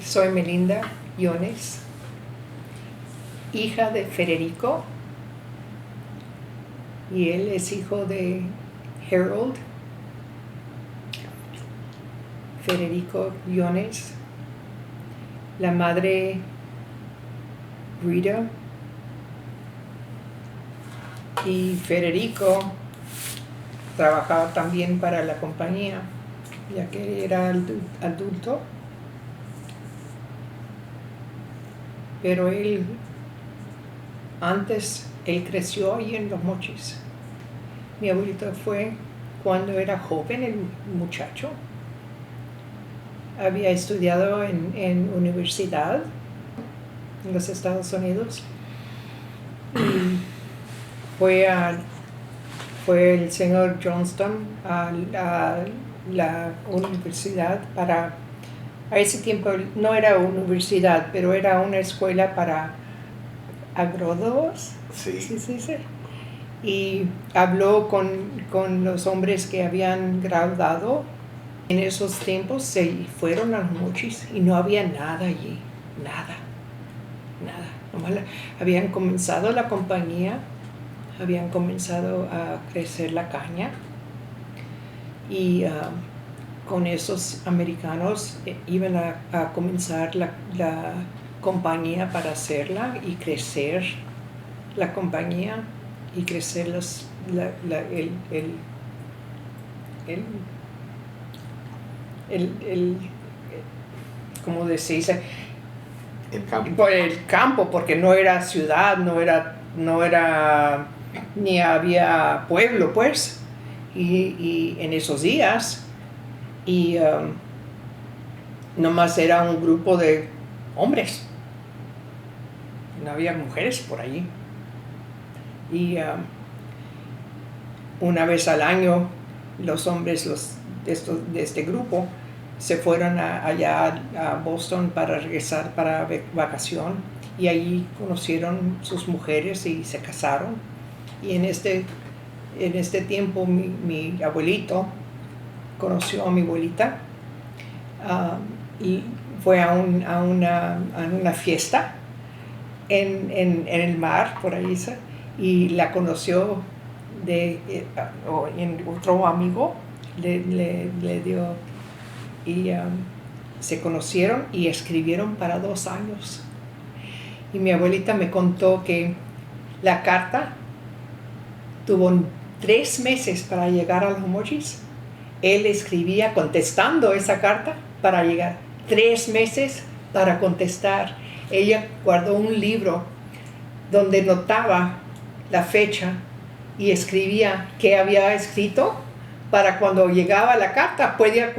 Soy Melinda Yones, hija de Federico, y él es hijo de Harold Federico Yones, la madre Rita, y Federico trabajaba también para la compañía, ya que era adulto, pero él creció ahí en Los Mochis. Mi abuelito fue cuando era joven, el muchacho. Había estudiado en universidad en los Estados Unidos. Y fue el señor Johnston a la universidad a ese tiempo no era universidad, pero era una escuela para agrónomos. Sí. Y habló con los hombres que habían graduado. En esos tiempos se fueron a Los Mochis y no había nada allí, nada. Nomás habían comenzado la compañía, habían comenzado a crecer la caña y con esos americanos iban a comenzar la compañía para hacerla y crecer la compañía y crecer ¿cómo se dice? Por el campo, porque no era ciudad, no era ni había pueblo, pues. Y en esos días, nomás era un grupo de hombres. No había mujeres por allí. Y una vez al año, los hombres de este grupo se fueron allá a Boston para regresar para vacación, y allí conocieron sus mujeres y se casaron. Y en este tiempo mi abuelito conoció a mi abuelita y fue a una fiesta en el mar por ahí, y la conoció en otro amigo le dio, y se conocieron y escribieron para 2 años. Y mi abuelita me contó que la carta tuvo 3 meses para llegar a Los Mochis. Él escribía contestando esa carta para llegar. 3 meses para contestar. Ella guardó un libro donde notaba la fecha y escribía qué había escrito para cuando llegaba la carta podía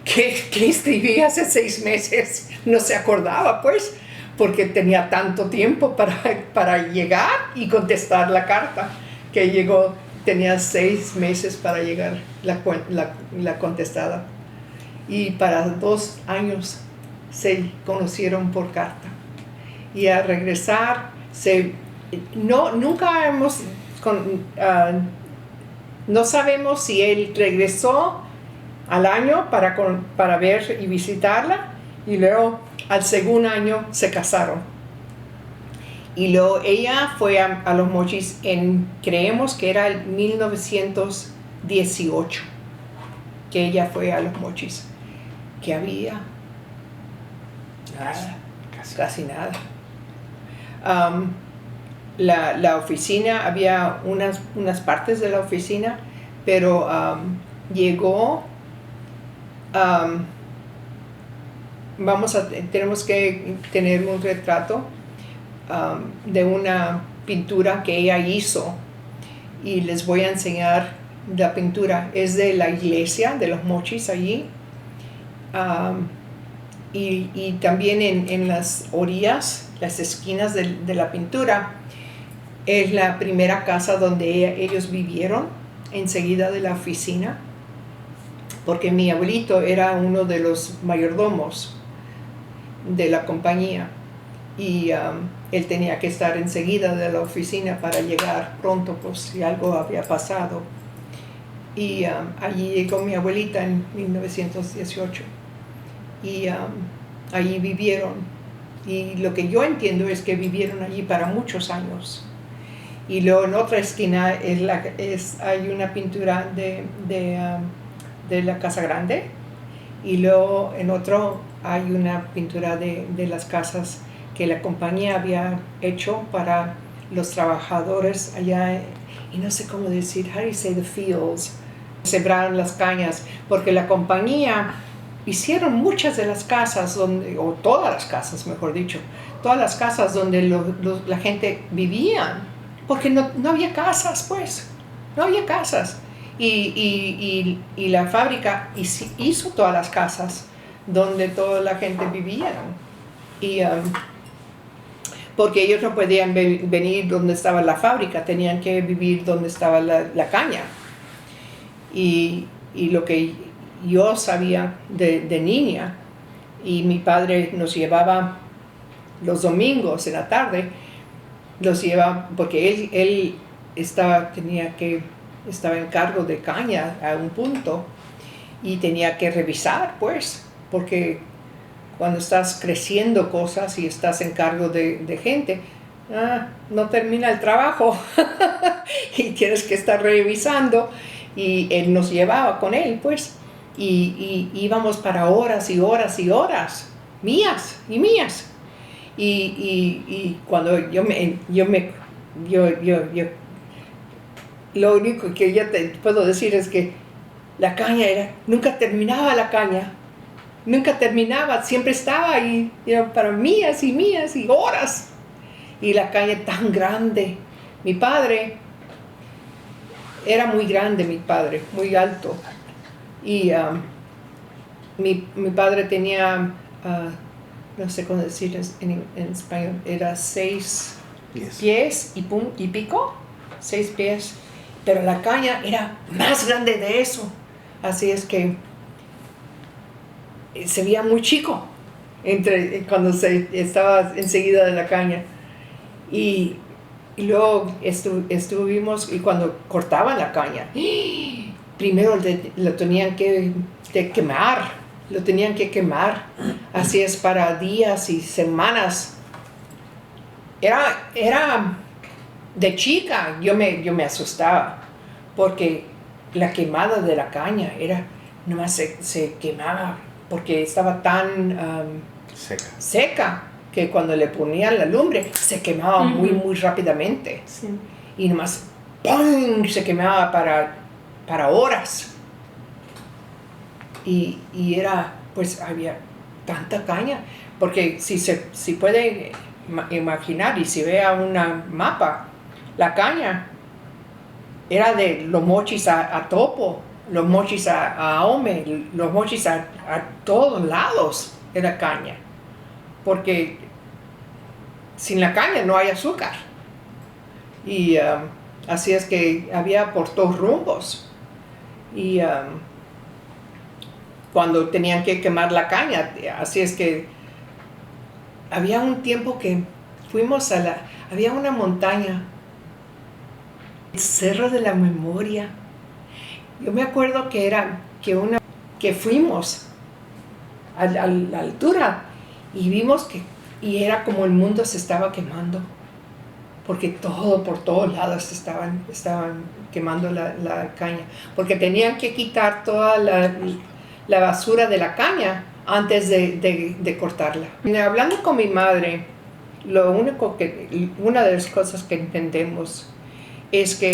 que escribí hace 6 meses. No se acordaba, pues, porque tenía tanto tiempo para llegar y contestar la carta, que llegó, tenía 6 meses para llegar la contestada. Y para 2 años se conocieron por carta. Y al regresar, nunca hemos... no sabemos si él regresó al año para ver y visitarla, y luego al segundo año se casaron. Y luego ella fue a Los Mochis creemos que era el 1918, que ella fue a Los Mochis, que había nada, casi nada. La oficina, había unas partes de la oficina, pero llegó, tenemos que tener un retrato de una pintura que ella hizo, y les voy a enseñar la pintura. Es de la iglesia de Los Mochis allí, y también en las orillas, las esquinas de la pintura, es la primera casa donde ellos vivieron, enseguida de la oficina, porque mi abuelito era uno de los mayordomos de la compañía, y él tenía que estar enseguida de la oficina para llegar pronto, pues si algo había pasado. Y allí llegó mi abuelita en 1918. Y allí vivieron. Y lo que yo entiendo es que vivieron allí para muchos años. Y luego en otra esquina hay una pintura de la Casa Grande. Y luego en otro hay una pintura de las casas que la compañía había hecho para los trabajadores allá, y no sé cómo decir, how do you say the fields, sembraron las cañas, porque la compañía hicieron muchas de las casas, o todas las casas, mejor dicho, todas las casas donde la gente vivía, porque no había casas, pues, no había casas. Y la fábrica hizo todas las casas donde toda la gente vivía. Y porque ellos no podían venir donde estaba la fábrica, tenían que vivir donde estaba la caña. Y lo que yo sabía de niña, y mi padre nos llevaba los domingos en la tarde, los llevaba porque él estaba en cargo de caña a un punto, y tenía que revisar, pues, porque cuando estás creciendo cosas y estás en cargo de gente, no termina el trabajo y tienes que estar revisando, y él nos llevaba con él, pues, y íbamos para horas y horas y horas, mías y mías, y cuando lo único que yo te puedo decir es que la caña nunca terminaba la caña. Nunca terminaba, siempre estaba ahí, para mías y mías y horas. Y la caña tan grande. Mi padre era muy grande, muy alto. Y mi padre tenía, no sé cómo decir en español, era 6 pies y pico, 6 pies. Pero la caña era más grande de eso. Así es que se veía muy chico cuando estaba enseguida de la caña. Y luego estuvimos, y cuando cortaban la caña, primero lo tenían que quemar, así es, para días y semanas. Era de chica, yo me asustaba, porque la quemada de la caña nomás se quemaba, porque estaba tan seca, que cuando le ponían la lumbre se quemaba muy, muy rápidamente. Sí. Y nomás ¡pum!, se quemaba para horas. Y pues había tanta caña, porque si puede imaginar, y si vea una mapa, la caña era de los mochis a Topo, los mochis a Ahome, los mochis a todos lados era caña, porque sin la caña no hay azúcar. Y así es que había por todos rumbos. Y cuando tenían que quemar la caña, así es que había un tiempo que fuimos había una montaña, el Cerro de la Memoria. Yo me acuerdo que fuimos a la altura, y vimos y era como el mundo se estaba quemando, porque por todos lados estaban quemando la caña, porque tenían que quitar toda la basura de la caña antes de cortarla. Hablando con mi madre, una de las cosas que entendemos es que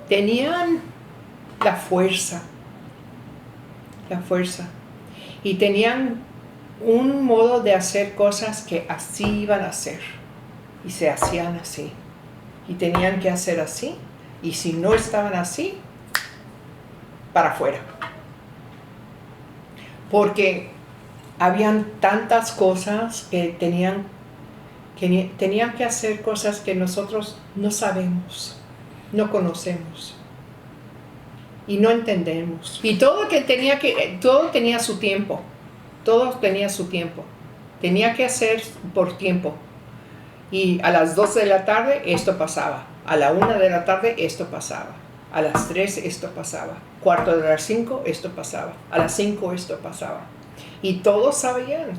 tenían la fuerza, y tenían un modo de hacer cosas que así iban a hacer, y se hacían así, y tenían que hacer así, y si no estaban así, para afuera, porque habían tantas cosas que tenían que hacer, cosas que nosotros no sabemos, no conocemos y no entendemos. Y todo tenía su tiempo. Todo tenía su tiempo. Tenía que hacer por tiempo. Y a las 12 de la tarde esto pasaba. A la 1 de la tarde esto pasaba. A las 3 esto pasaba. Cuarto de las 5 esto pasaba. A las 5 esto pasaba. Y todos sabían,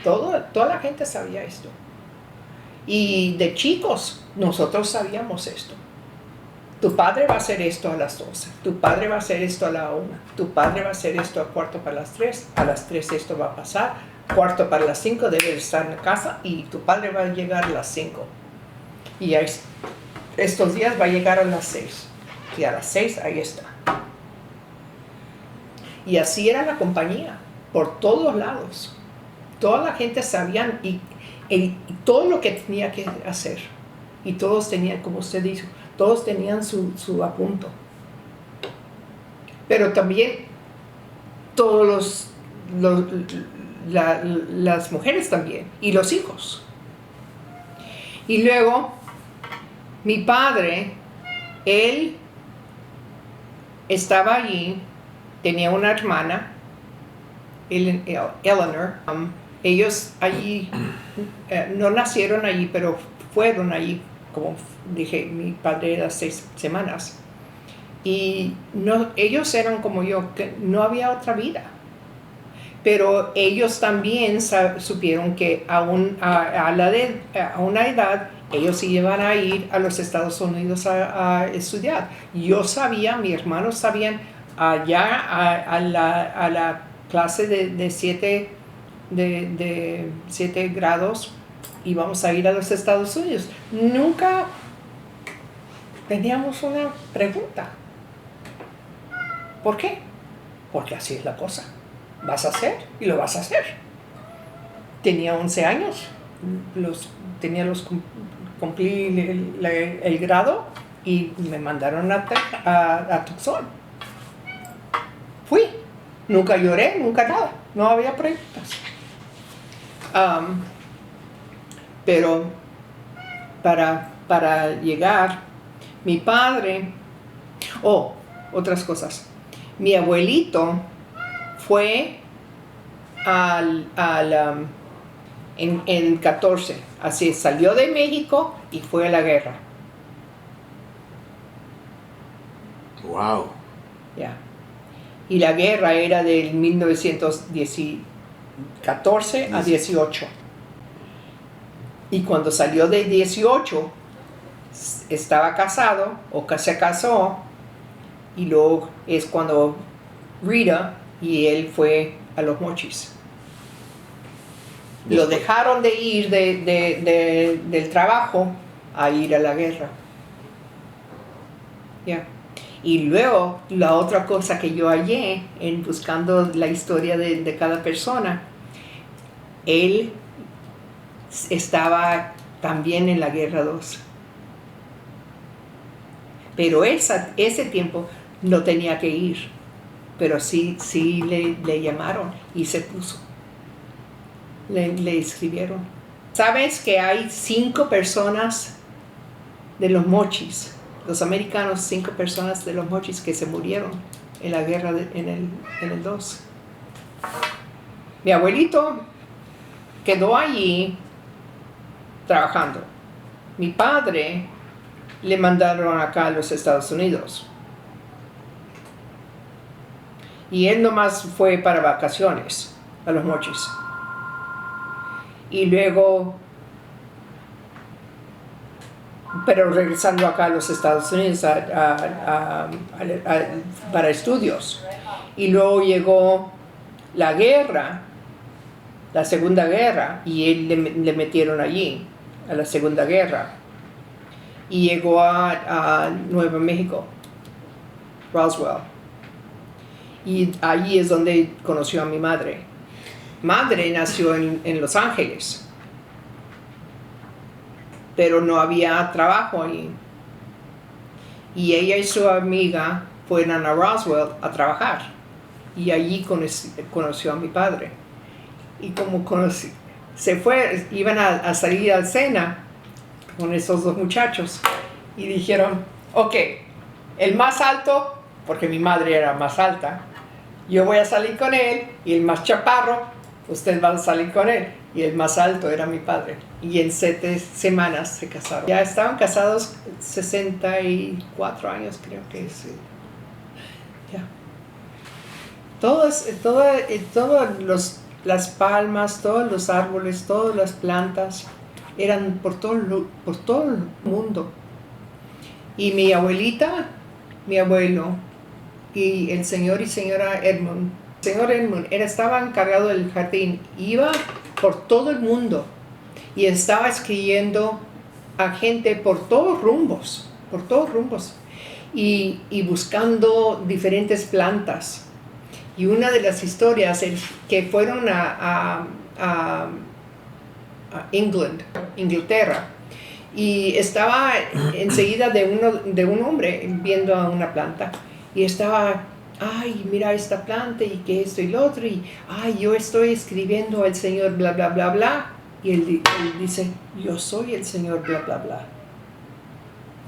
toda la gente sabía esto. Y de chicos, nosotros sabíamos esto. Tu padre va a hacer esto a las 12, tu padre va a hacer esto a la 1, tu padre va a hacer esto a cuarto para las 3, a las 3 esto va a pasar, cuarto para las 5 debe estar en casa y tu padre va a llegar a las 5. Y estos días va a llegar a las 6. Y a las 6 ahí está. Y así era la compañía, por todos lados. Toda la gente sabía y todo lo que tenía que hacer. Y todos tenían, como usted dijo, todos tenían su apunto. Pero también todos las mujeres también, y los hijos. Y luego, mi padre, él estaba allí, tenía una hermana, Eleanor. Ellos allí, no nacieron allí, pero fueron allí, como dije, mi padre era 6 semanas. Y ellos eran como yo, que no había otra vida. Pero ellos también supieron que a una edad ellos iban a ir a los Estados Unidos a estudiar. Yo sabía, mis hermanos sabían, allá a la clase de 7 grados íbamos a ir a los Estados Unidos. Nunca teníamos una pregunta. ¿Por qué? Porque así es la cosa. Vas a hacer y lo vas a hacer. Tenía 11 años, cumplí el grado y me mandaron a Tucson. Fui, nunca lloré, nunca nada, no había preguntas. Pero para llegar, mi padre, otras cosas, mi abuelito fue en 14, así salió de México y fue a la guerra. Wow. Yeah. Y la guerra era del 1914 a 18. Y cuando salió de 18, estaba casado o se casó, y luego es cuando Rita y él fue a Los Mochis. Lo dejaron de ir del trabajo a ir a la guerra. Yeah. Y luego, la otra cosa que yo hallé en buscando la historia de cada persona, él estaba también en la Guerra 2. Pero ese tiempo no tenía que ir, pero sí le llamaron y se puso. Le escribieron. ¿Sabes que hay 5 personas de Los Mochis? Los americanos, 5 personas de Los Mochis que se murieron en la guerra en el 2. Mi abuelito quedó allí trabajando. Mi padre le mandaron acá a los Estados Unidos. Y él nomás fue para vacaciones a Los Mochis. Y luego, pero regresando acá a los Estados Unidos para estudios. Y luego llegó la guerra, la Segunda Guerra, y él le metieron allí, a la Segunda Guerra. Y llegó a Nuevo México, Roswell. Y allí es donde conoció a mi madre. Madre nació en Los Ángeles, pero no había trabajo allí. Y ella y su amiga fueron a Roswell a trabajar. Y allí conoció a mi padre. Y como iban a salir a cena con esos 2 muchachos. Y dijeron, ok, el más alto, porque mi madre era más alta, yo voy a salir con él, y el más chaparro, usted va a salir con él. Y el más alto era mi padre. Y en 7 semanas se casaron. Ya estaban casados 64 años, creo que es. Ya. Todos los las palmas, todos los árboles, todas las plantas, eran por todo el mundo. Y mi abuelita, mi abuelo y el señor y señora Edmund. El señor Edmund estaba encargado del jardín, iba por todo el mundo y estaba escribiendo a gente por todos rumbos, y buscando diferentes plantas. Y una de las historias es que fueron a Inglaterra, y estaba enseguida de un hombre viendo a una planta y estaba, ay, mira esta planta y que esto y lo otro, y ay, yo estoy escribiendo al señor bla bla bla bla, y él dice, yo soy el señor bla bla bla.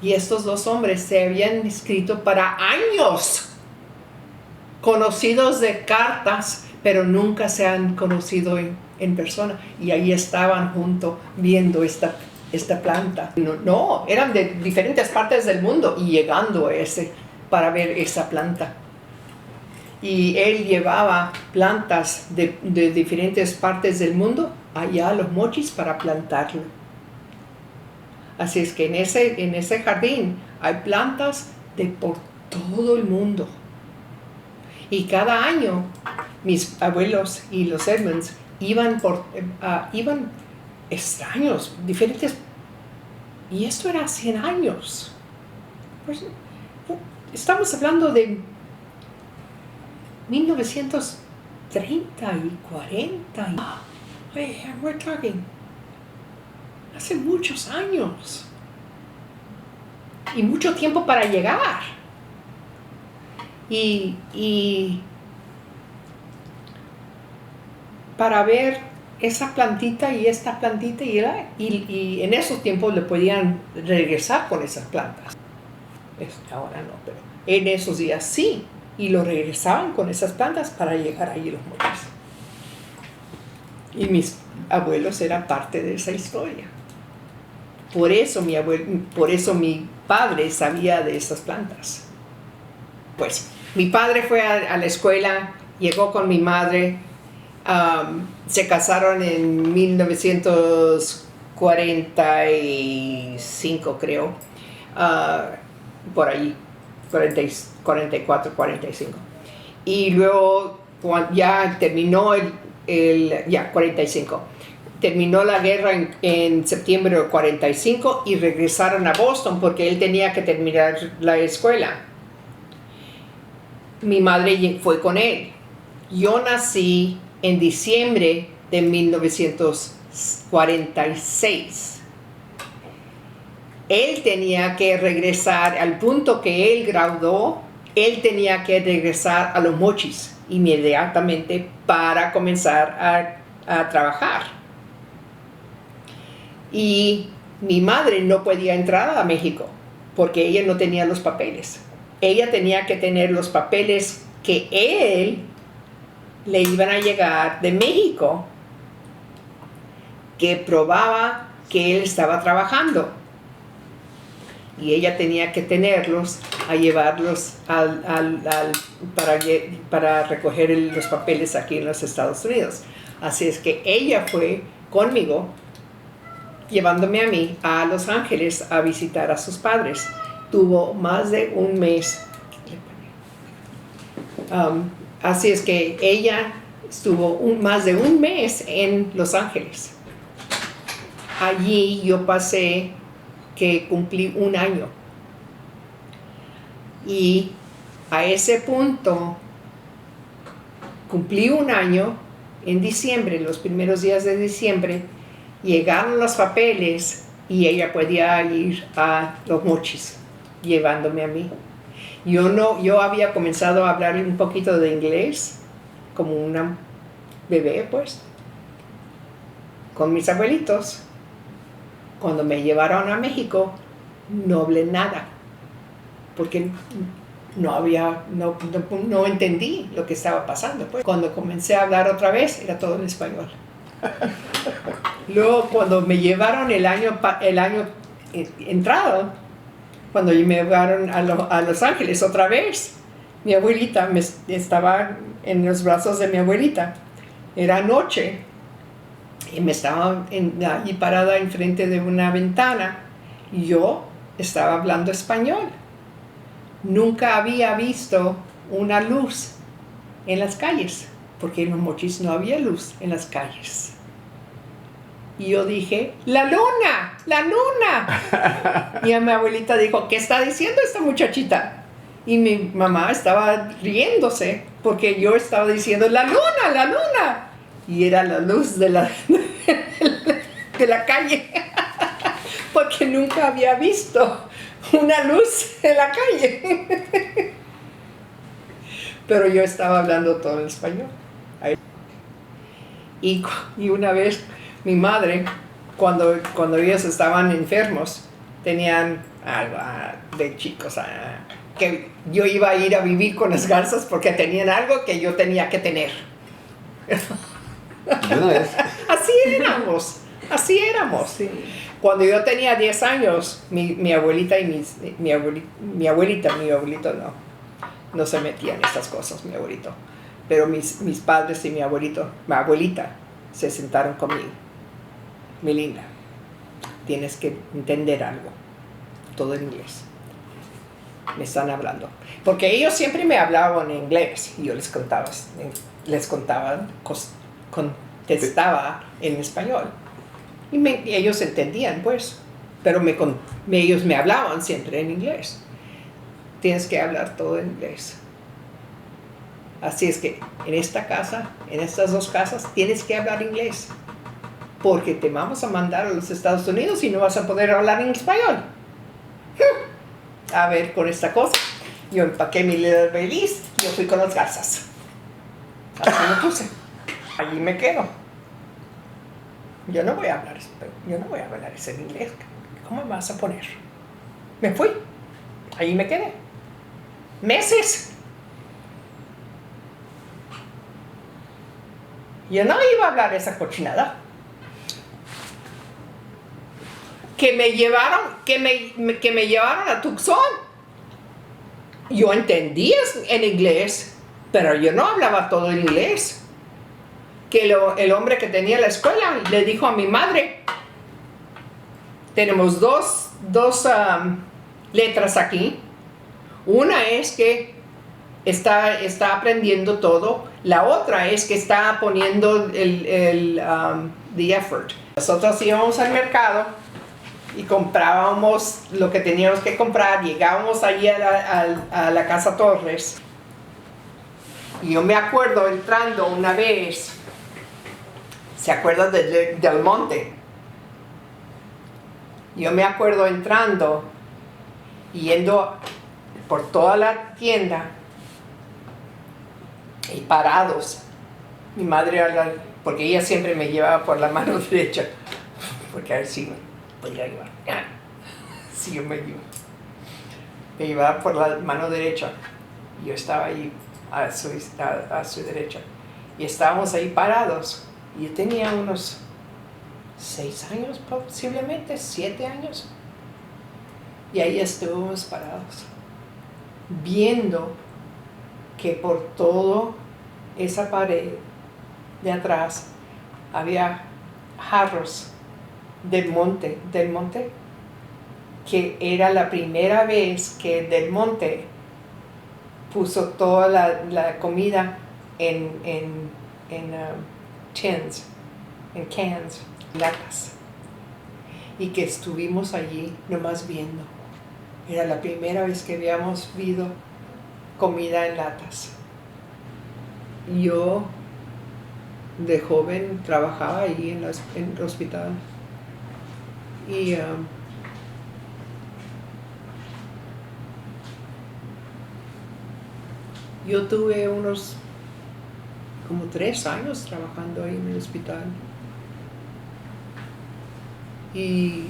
Y estos dos hombres se habían escrito para años, conocidos de cartas, pero nunca se han conocido en persona, y ahí estaban juntos viendo esta planta. No, eran de diferentes partes del mundo y llegando para ver esa planta. Y él llevaba plantas de diferentes partes del mundo allá a Los Mochis para plantarlo. Así es que en ese jardín hay plantas de por todo el mundo. Y cada año mis abuelos y los Edmonds iban extraños, diferentes. Y esto era 100 años. Pues, estamos hablando de 1930 y 40. We're talking hace muchos años. Y mucho tiempo para llegar. Y para ver esa plantita y esta plantita, y en esos tiempos le podían regresar con esas plantas. Ahora no, pero en esos días sí, y lo regresaban con esas plantas para llegar allí Los Mochis. Y mis abuelos eran parte de esa historia. Por eso mi padre sabía de esas plantas. Pues mi padre fue a la escuela, llegó con mi madre. Se casaron en 1945, creo, por ahí, 44, 45. Y luego ya terminó 45. Terminó la guerra en septiembre del 45 y regresaron a Boston porque él tenía que terminar la escuela. Mi madre fue con él. Yo nací en diciembre de 1946. Él tenía que regresar al punto que él graduó. Él tenía que regresar a Los Mochis inmediatamente para comenzar a trabajar. Y mi madre no podía entrar a México porque ella no tenía los papeles. Ella tenía que tener los papeles que él le iban a llegar de México, que probaba que él estaba trabajando. Y ella tenía que tenerlos, a llevarlos para recoger los papeles aquí en los Estados Unidos. Así es que ella fue conmigo, llevándome a mí a Los Ángeles a visitar a sus padres. Tuvo más de un mes. Así es que ella estuvo más de un mes en Los Ángeles. Allí yo pasé que cumplí un año. Y a ese punto cumplí un año en diciembre, los primeros días de diciembre. Llegaron los papeles y ella podía ir a Los Mochis llevándome a mí. Yo había comenzado a hablar un poquito de inglés como una bebé, pues, con mis abuelitos. Cuando me llevaron a México, no hablé nada, porque no entendí lo que estaba pasando. Pues. Cuando comencé a hablar otra vez, era todo en español. Luego, cuando me llevaron el año entrado, cuando me llevaron a Los Ángeles otra vez, mi abuelita estaba en los brazos de mi abuelita. Era noche y me estaba ahí parada enfrente de una ventana y yo estaba hablando español. Nunca había visto una luz en las calles, porque en los Mochis no había luz en las calles. Y yo dije, ¡la luna! ¡La luna! Y mi abuelita dijo, ¿qué está diciendo esta muchachita? Y mi mamá estaba riéndose porque yo estaba diciendo, ¡la luna! ¡La luna! Y era la luz de la calle, porque nunca había visto una luz en la calle. Pero yo estaba hablando todo en español. Y una vez mi madre, cuando ellos estaban enfermos, tenían algo de chicos, que yo iba a ir a vivir con las garzas porque tenían algo que yo tenía que tener. Así éramos. Sí. Cuando yo tenía 10 años, mi abuelita y mi abuelito no se metía en estas cosas, mi abuelito. Pero mis padres y mi abuelita, se sentaron conmigo. Mi linda, tienes que entender algo, todo en inglés. Me están hablando. Porque ellos siempre me hablaban en inglés y yo les contestaba en español. Y ellos entendían, pues. Pero ellos me hablaban siempre en inglés. Tienes que hablar todo en inglés. Así es que en esta casa, en estas dos casas, tienes que hablar inglés. Porque te vamos a mandar a los Estados Unidos y no vas a poder hablar en español. A ver, con esta cosa, yo empaqué mi little valise y yo fui con las garzas. Así me puse. Allí me quedo. Yo no voy a hablar ese inglés. ¿Cómo me vas a poner? Me fui. Allí me quedé. Meses. Yo no iba a hablar esa cochinada. Que me llevaron a Tucson. Yo entendía en inglés, pero yo no hablaba todo en inglés. Que el hombre que tenía la escuela le dijo a mi madre, tenemos dos letras aquí. Una es que está aprendiendo todo. La otra es que está poniendo the effort. Nosotros íbamos al mercado y comprábamos lo que teníamos que comprar. Llegábamos allí a la Casa Torres. Y yo me acuerdo entrando una vez, ¿se acuerdan del Monte? Yo me acuerdo entrando, yendo por toda la tienda y parados. Mi madre, porque ella siempre me llevaba por la mano derecha, porque a ver si me podía llevar. Sí, yo me llevaba por la mano derecha. Yo estaba ahí a su derecha. Y estábamos ahí parados. Yo tenía unos 6 años, posiblemente 7 años. Y ahí estuvimos parados, viendo que por toda esa pared de atrás había jarros del monte, que era la primera vez que Del Monte puso toda la comida en tins, en cans, latas. Y que estuvimos allí nomás viendo. Era la primera vez que habíamos visto comida en latas. Yo, de joven, trabajaba allí en el hospital. Y yo tuve unos como 3 años trabajando ahí en el hospital. Y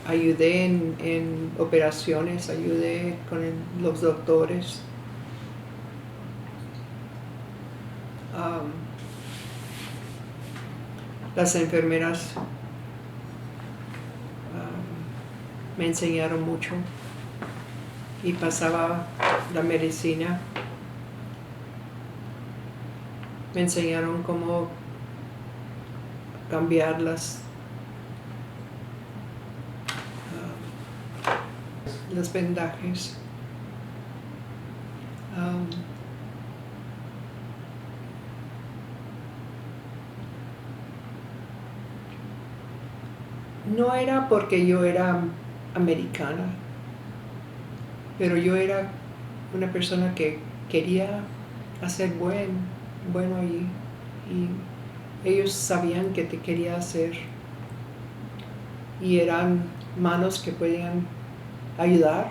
ayudé en operaciones, ayudé con los doctores. Las enfermeras me enseñaron mucho y pasaba la medicina. Me enseñaron cómo cambiar los vendajes. No era porque yo era americana, pero yo era una persona que quería hacer bueno allí, y ellos sabían que te quería hacer, y eran manos que podían ayudar.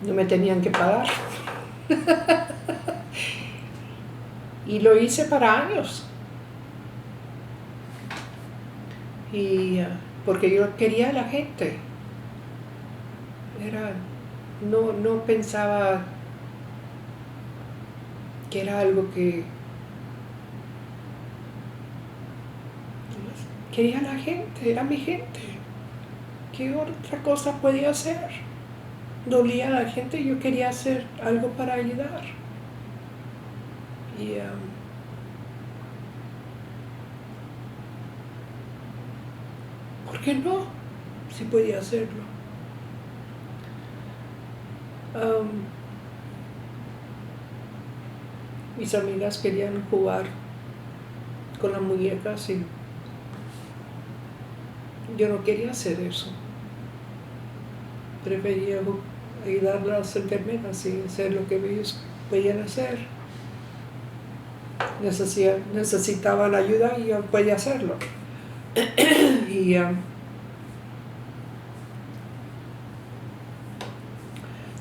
No me tenían que pagar. Y lo hice para años. Y porque yo quería a la gente. No pensaba que era algo que quería a la gente, era mi gente. ¿Qué otra cosa podía hacer? Dolía a la gente y yo quería hacer algo para ayudar. Y ¿por qué no? Si podía hacerlo. Mis amigas querían jugar con las muñecas y yo no quería hacer eso. Prefería ayudar a las enfermeras y hacer lo que ellos podían hacer. Necesitaban ayuda y yo podía hacerlo. Y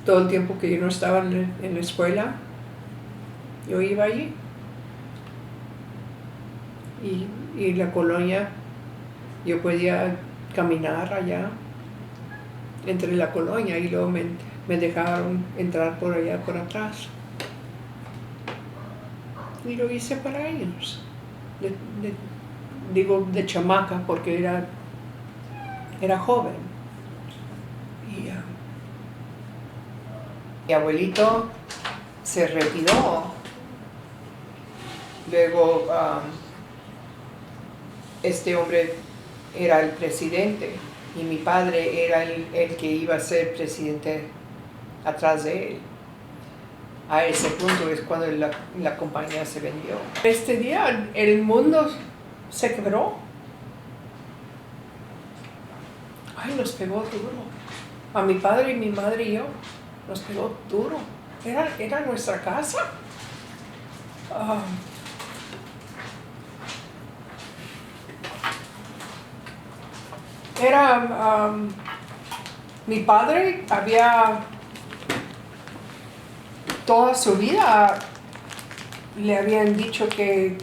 todo el tiempo que yo no estaba en la escuela, yo iba allí. Y la colonia, yo podía caminar allá entre la colonia, y luego me dejaron entrar por allá por atrás. Y lo hice para años. Digo de chamaca porque era joven. Y mi abuelito se retiró. Luego este hombre era el presidente y mi padre era el que iba a ser presidente atrás de él. A ese punto es cuando la compañía se vendió. Este día el mundo se quebró. Ay, nos pegó duro. A mi padre y mi madre y yo nos pegó duro. Era nuestra casa. Mi padre había toda su vida le habían dicho que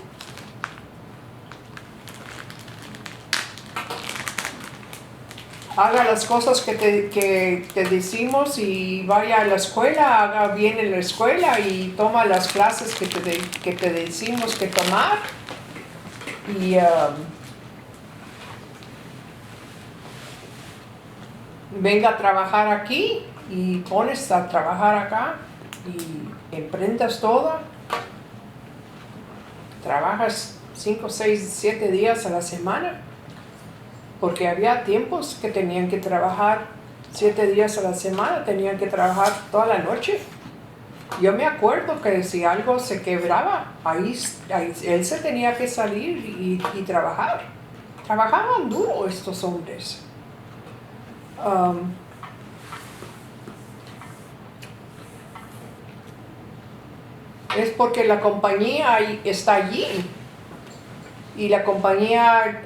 haga las cosas que te decimos y vaya a la escuela, haga bien en la escuela y toma las clases que te decimos que tomar. Y venga a trabajar aquí y pones a trabajar acá y emprendas todo. Trabajas 5, 6, 7 días a la semana. Porque había tiempos que tenían que trabajar 7 días a la semana, tenían que trabajar toda la noche. Yo me acuerdo que si algo se quebraba, ahí él se tenía que salir y trabajar. Trabajaban duro estos hombres. Es porque la compañía está allí y la compañía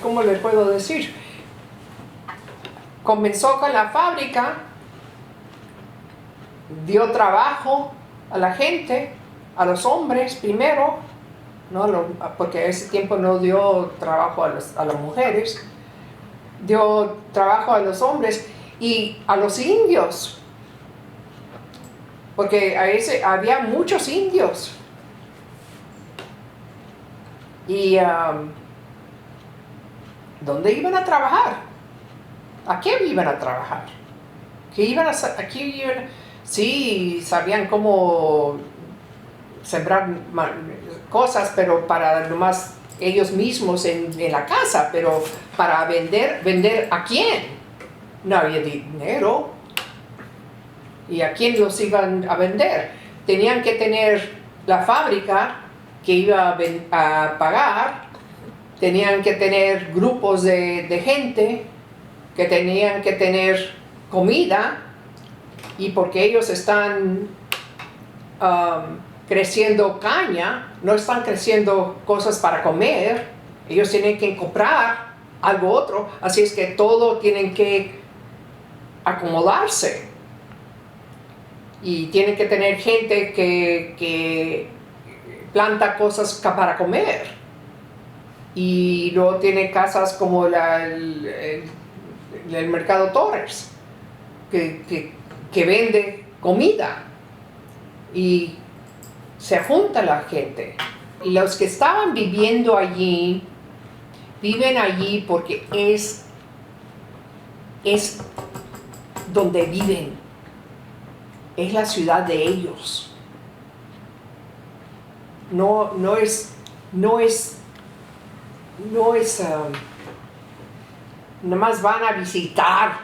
¿cómo le puedo decir? Comenzó con la fábrica, dio trabajo a la gente, a los hombres primero, porque a ese tiempo no dio trabajo a las mujeres, dio trabajo a los hombres y a los indios. Porque había muchos indios. Y ¿dónde iban a trabajar? ¿A qué iban a trabajar? que iban sí, sabían cómo sembrar cosas, pero para nomás ellos mismos en la casa, pero para ¿vender a quién? No había dinero. ¿Y a quién los iban a vender? Tenían que tener la fábrica que iba a pagar, tenían que tener grupos de gente que tenían que tener comida, y porque ellos están creciendo caña, no están creciendo cosas para comer, ellos tienen que comprar algo otro, así es que todo tienen que acomodarse. Y tienen que tener gente que planta cosas para comer. Y luego tiene casas como el Mercado Torres, que vende comida. Y se junta la gente. Los que estaban viviendo allí, viven allí porque es donde viven. Es la ciudad de ellos. No es nada más van a visitar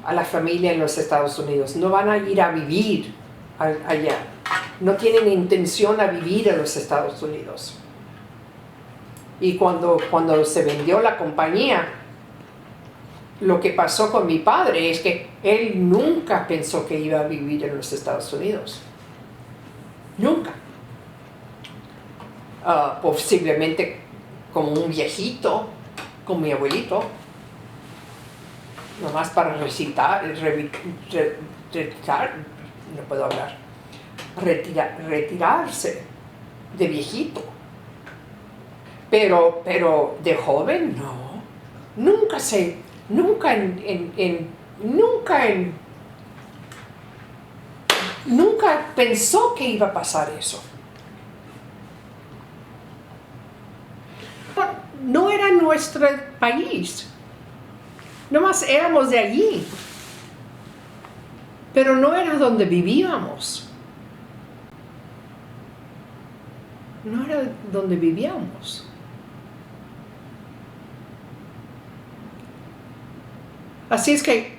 a la familia en los Estados Unidos, no van a ir a vivir allá, no tienen intención a vivir en los Estados Unidos. Y cuando se vendió la compañía, lo que pasó con mi padre es que él nunca pensó que iba a vivir en los Estados Unidos. Nunca. Posiblemente como un viejito, como mi abuelito, nomás para retirarse de viejito. Pero de joven no. Nunca pensó que iba a pasar eso. No era nuestro país. Nomás éramos de allí. Pero no era donde vivíamos. No era donde vivíamos. Así es que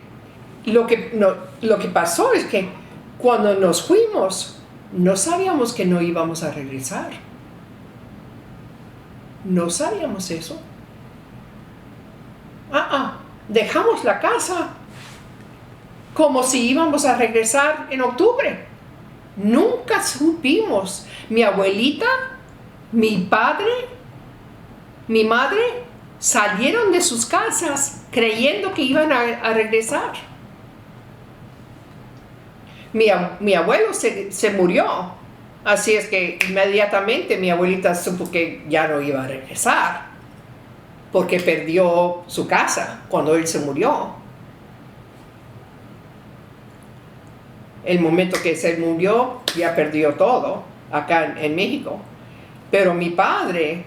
lo que pasó es que cuando nos fuimos, no sabíamos que no íbamos a regresar. No sabíamos eso. Dejamos la casa como si íbamos a regresar en octubre. Nunca supimos. Mi abuelita, mi padre, mi madre salieron de sus casas creyendo que iban a regresar. Mi abuelo se murió, así es que inmediatamente mi abuelita supo que ya no iba a regresar, porque perdió su casa cuando él se murió. El momento que se murió, ya perdió todo acá en México. Pero mi padre,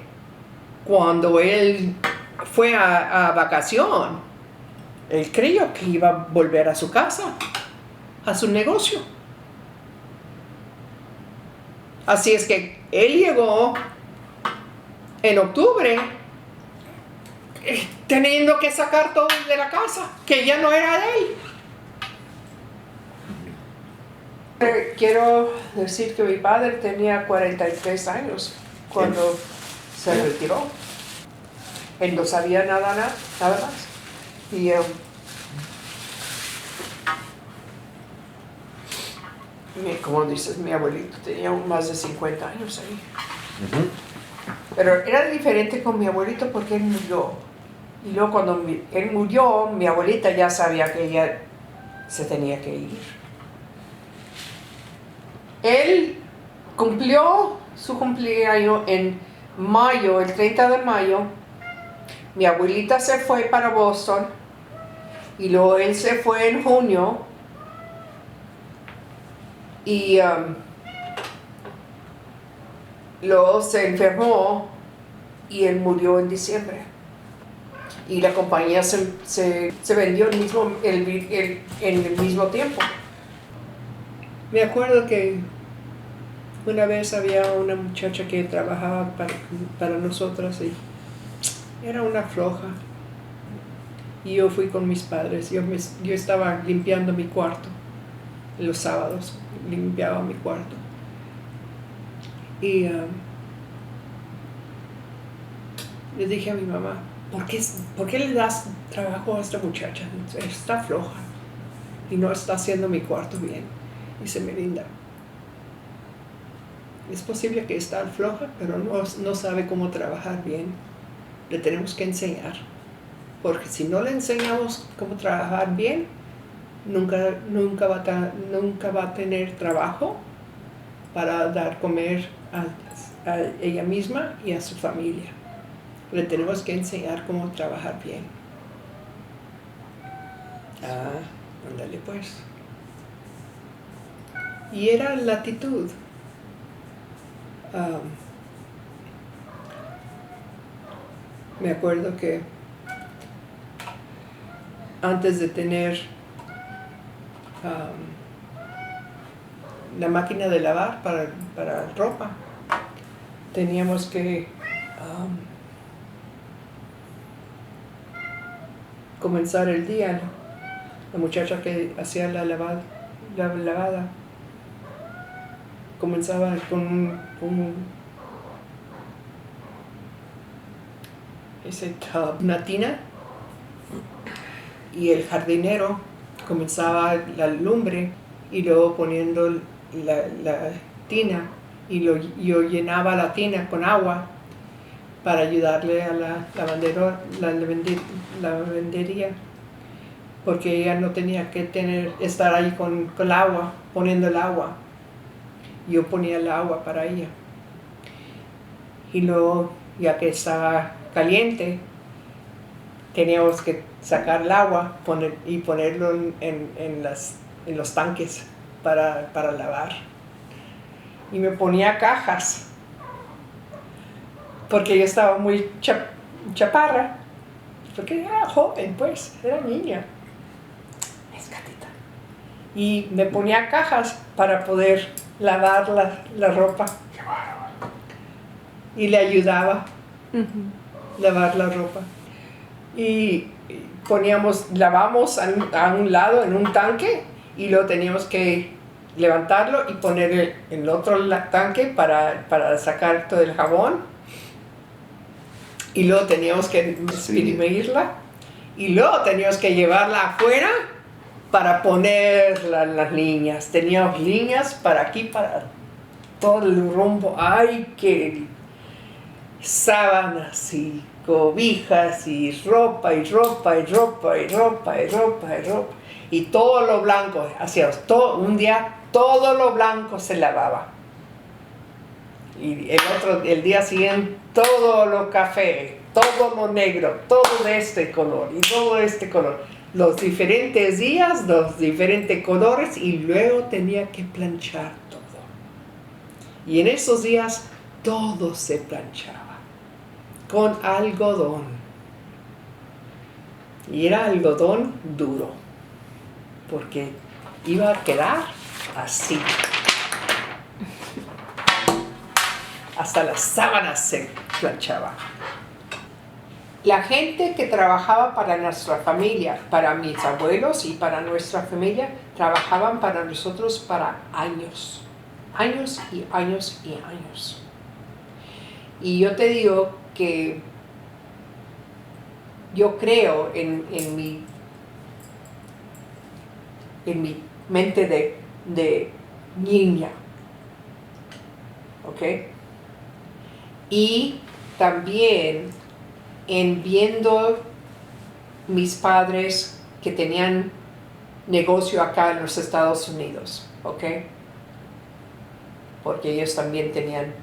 cuando él fue a vacación, él creyó que iba a volver a su casa, a su negocio. Así es que él llegó en octubre teniendo que sacar todo de la casa, que ya no era de él. Quiero decir que mi padre tenía 43 años cuando se retiró. Él no sabía nada más. Y como dices, mi abuelito tenía más de 50 años ahí. Uh-huh. Pero era diferente con mi abuelito porque él murió. Y luego cuando él murió, mi abuelita ya sabía que ella se tenía que ir. Él cumplió su cumpleaños en mayo, el 30 de mayo. Mi abuelita se fue para Boston y luego él se fue en junio y luego se enfermó y él murió en diciembre. y la compañía se vendió en el mismo tiempo. Me acuerdo que una vez había una muchacha que trabajaba para nosotras y era una floja. Y yo fui con mis padres. Yo estaba limpiando mi cuarto. Los sábados limpiaba mi cuarto. Y le dije a mi mamá, ¿por qué le das trabajo a esta muchacha? Está floja y no está haciendo mi cuarto bien. Dice Melinda, es posible que está floja, pero no sabe cómo trabajar bien. Le tenemos que enseñar. Porque si no le enseñamos cómo trabajar bien, nunca va a tener trabajo para dar comer a ella misma y a su familia. Le tenemos que enseñar cómo trabajar bien. Ándale pues. Y era la actitud. Me acuerdo que antes de tener la máquina de lavar para ropa, teníamos que comenzar el día. La muchacha que hacía la lavada comenzaba con una tina, y el jardinero comenzaba la lumbre y luego poniendo la tina, y yo llenaba la tina con agua para ayudarle a la lavandería, porque ella no tenía que estar ahí con el agua, poniendo el agua. Yo ponía el agua para ella. Y luego, ya que estaba caliente, teníamos que sacar el agua y ponerlo en los tanques para lavar. Y me ponía cajas, porque yo estaba muy chaparra, porque era joven, pues, era niña. Es gatita. Y me ponía cajas para poder lavar la ropa. Y le ayudaba a lavar la ropa. Y lavamos a un lado en un tanque, y luego teníamos que levantarlo y poner en el otro tanque para sacar todo el jabón. Y luego teníamos que exprimirla, y luego teníamos que llevarla afuera para poner las líneas. Teníamos líneas para aquí, para todo el rumbo. ¡Ay, qué! Sábanas y cobijas y ropa y ropa y ropa y ropa y ropa y ropa. Y todo lo blanco, hacíamos un día todo lo blanco se lavaba. Y el día siguiente todo lo café, todo lo negro, todo de este color y todo de este color. Los diferentes días, los diferentes colores, y luego tenía que planchar todo. Y en esos días todo se planchaba con algodón. Y era algodón duro, porque iba a quedar así. Hasta las sábanas se planchaba. La gente que trabajaba para nuestra familia, para mis abuelos y para nuestra familia, trabajaban para nosotros para años. Años y años y años. Y yo te digo que yo creo en mi mente de niña. ¿Ok? Y también en viendo mis padres que tenían negocio acá en los Estados Unidos, ¿ok? Porque ellos también tenían,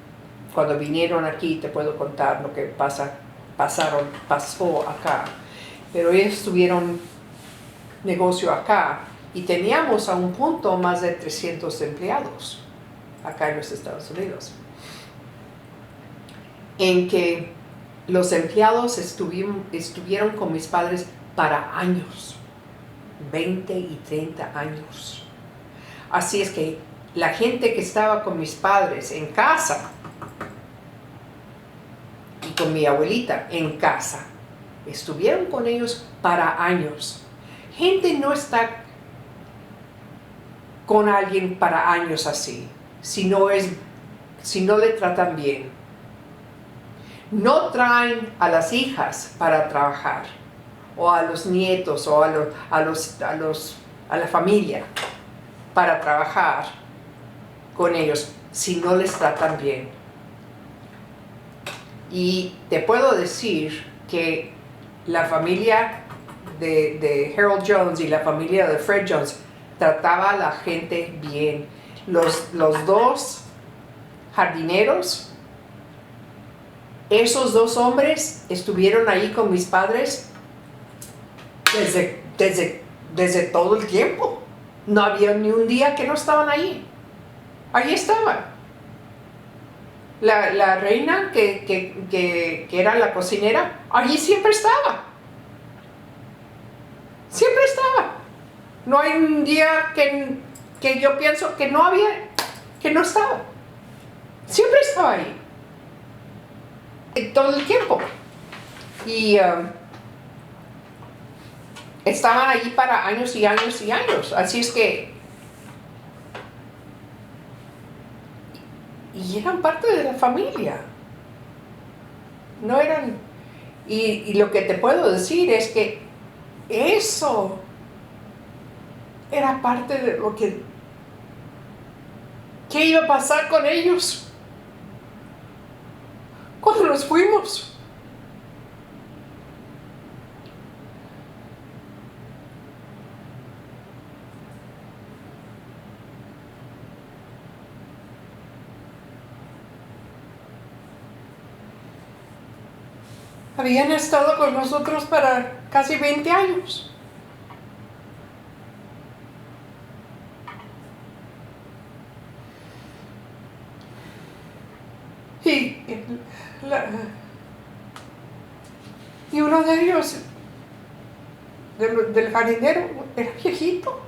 cuando vinieron aquí, te puedo contar lo que pasó acá, pero ellos tuvieron negocio acá y teníamos a un punto más de 300 empleados acá en los Estados Unidos. En que los empleados estuvieron con mis padres para años, 20 y 30 años. Así es que la gente que estaba con mis padres en casa y con mi abuelita en casa, estuvieron con ellos para años. Gente no está con alguien para años así, si no le tratan bien. No traen a las hijas para trabajar, o a los nietos, o a la familia para trabajar con ellos, si no les tratan bien. Y te puedo decir que la familia de Harold Jones y la familia de Fred Jones trataba a la gente bien. Los dos jardineros, esos dos hombres estuvieron ahí con mis padres desde todo el tiempo. No había ni un día que no estaban ahí. Ahí estaban. La reina que era la cocinera, allí siempre estaba. Siempre estaba. No hay un día que yo pienso que no estaba. Siempre estaba ahí. Todo el tiempo. Y estaban allí para años y años y años. Así es que... Y eran parte de la familia. No eran... Y lo que te puedo decir es que eso era parte de lo que... ¿Qué iba a pasar con ellos cuando nos fuimos? Habían estado con nosotros para casi 20 años. Y uno de ellos, del jardinero, era viejito.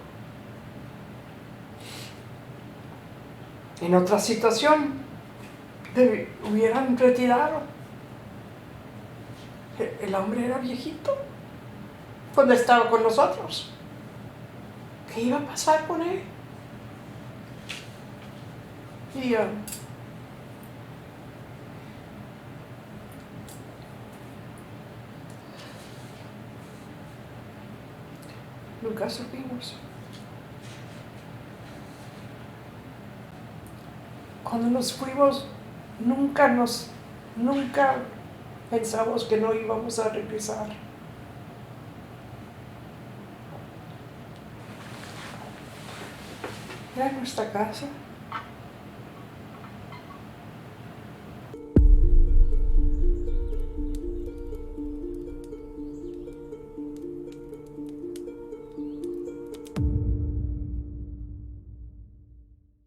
En otra situación, hubieran retirado. El hombre era viejito cuando estaba con nosotros. ¿Qué iba a pasar con él? Y nunca supimos. Cuando nos fuimos, nunca pensamos que no íbamos a regresar. Era nuestra casa.